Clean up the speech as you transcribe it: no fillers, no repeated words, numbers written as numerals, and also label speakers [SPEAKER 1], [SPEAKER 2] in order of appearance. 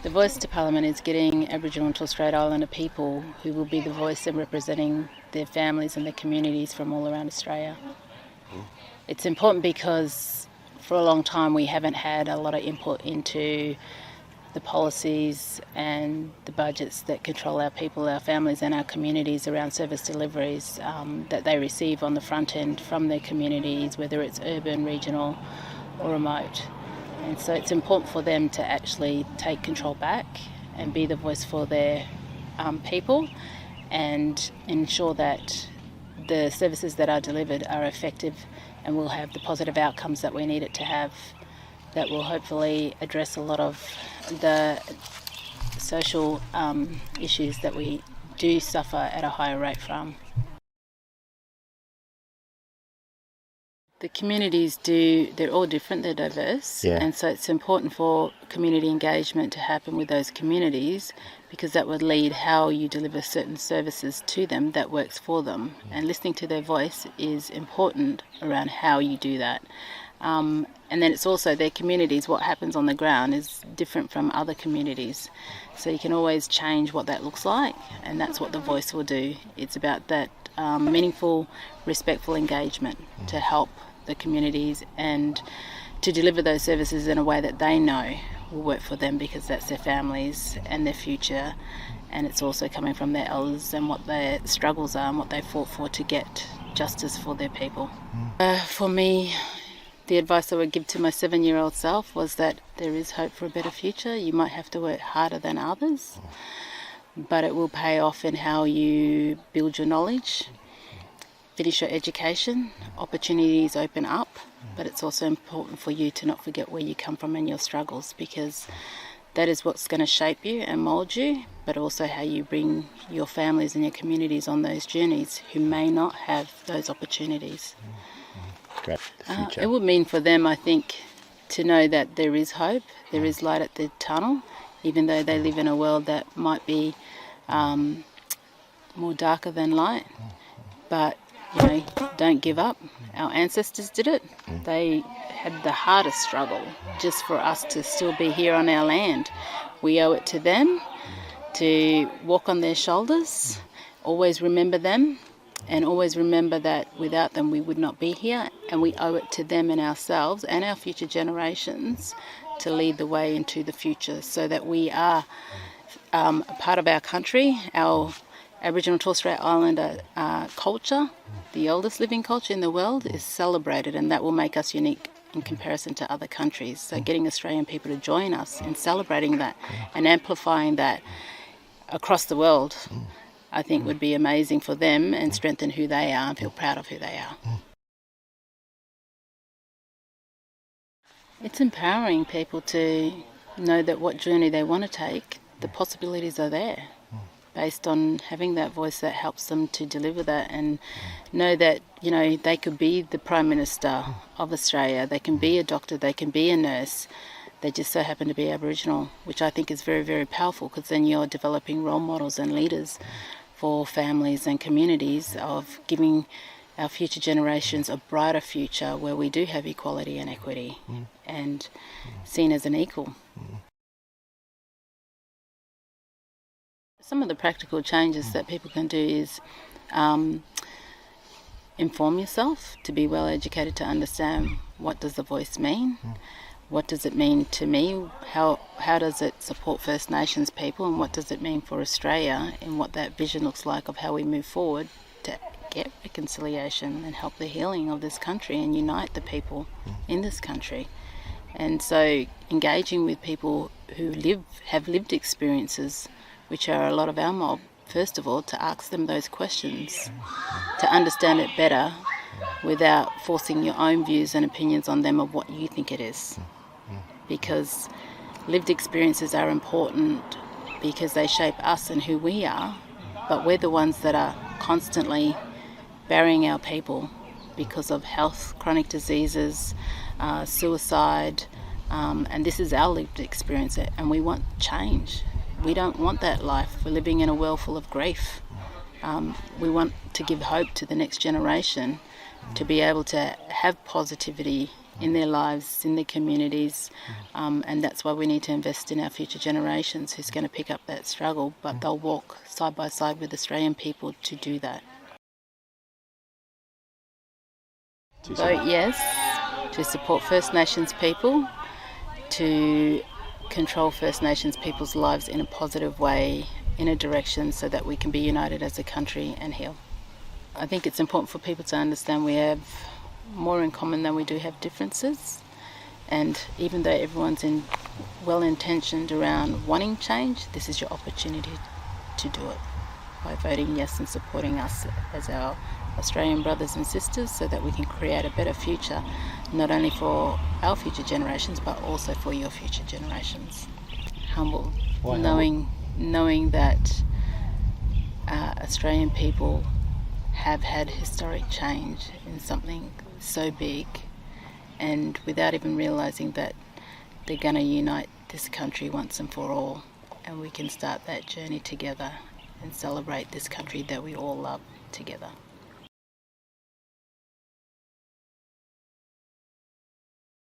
[SPEAKER 1] The voice to Parliament is getting Aboriginal and Torres Strait Islander people who will be the voice and representing their families and their communities from all around Australia. It's important because for a long time we haven't had a lot of input into the policies and the budgets that control our people, our families and our communities around service deliveries that they receive on the front end from their communities, whether it's urban, regional or remote. And so it's important for them to actually take control back and be the voice for their people and ensure that the services that are delivered are effective and will have the positive outcomes that we need it to have, that will hopefully address a lot of the social issues that we do suffer at a higher rate from. The communities they're all different, they're diverse, and so it's important for community engagement to happen with those communities because that would lead how you deliver certain services to them that works for them. And listening to their voice is important around how you do that. And then it's also their communities, what happens on the ground is different from other communities. So you can always change what that looks like, and that's what the voice will do. It's about that meaningful, respectful engagement to help the communities and to deliver those services in a way that they know will work for them because that's their families and their future, and it's also coming from their elders and what their struggles are and what they fought for to get justice for their people. For me, the advice I would give to my 7-year-old self was that there is hope for a better future. You might have to work harder than others, but it will pay off in how you build your knowledge, finish your education, opportunities open up, but it's also important for you to not forget where you come from and your struggles, because that is what's going to shape you and mould you, but also how you bring your families and your communities on those journeys who may not have those opportunities.
[SPEAKER 2] Great. The future.
[SPEAKER 1] It would mean for them, I think, to know that there is hope, there is light at the tunnel, even though they live in a world that might be more darker than light. But, don't give up. Our ancestors did it. They had the hardest struggle just for us to still be here on our land. We owe it to them to walk on their shoulders, always remember them, and always remember that without them we would not be here, and we owe it to them and ourselves and our future generations to lead the way into the future so that we are a part of our country, our Aboriginal and Torres Strait Islander culture, the oldest living culture in the world, is celebrated, and that will make us unique in comparison to other countries. So getting Australian people to join us in celebrating that and amplifying that across the world, I think would be amazing for them and strengthen who they are and feel proud of who they are. It's empowering people to know that what journey they want to take, the possibilities are there based on having that voice that helps them to deliver that, and know that, they could be the Prime Minister of Australia, they can be a doctor, they can be a nurse. They just so happen to be Aboriginal, which I think is very, very powerful, because then you're developing role models and leaders for families and communities of giving our future generations a brighter future where we do have equality and equity and seen as an equal. Some of the practical changes that people can do is inform yourself, to be well educated, to understand what does the voice mean. What does it mean to me? How does it support First Nations people, and what does it mean for Australia, and what that vision looks like of how we move forward to get reconciliation and help the healing of this country and unite the people in this country. And so engaging with people who have lived experiences, which are a lot of our mob, first of all, to ask them those questions, to understand it better without forcing your own views and opinions on them of what you think it is. Because lived experiences are important because they shape us and who we are, but we're the ones that are constantly burying our people because of health, chronic diseases, suicide, and this is our lived experience, and we want change. We don't want that life. We're living in a world full of grief. We want to give hope to the next generation to be able to have positivity in their lives, in their communities, and that's why we need to invest in our future generations who's going to pick up that struggle, but they'll walk side by side with Australian people to do that. Vote yes to support First Nations people, to control First Nations people's lives in a positive way, in a direction so that we can be united as a country and heal. I think it's important for people to understand we have more in common than we do have differences, and even though everyone's well-intentioned around wanting change, this is your opportunity to do it by voting yes and supporting us as our Australian brothers and sisters so that we can create a better future, not only for our future generations but also for your future generations. Humble, knowing that Australian people have had historic change in something so big, and without even realising that they're going to unite this country once and for all, and we can start that journey together and celebrate this country that we all love together.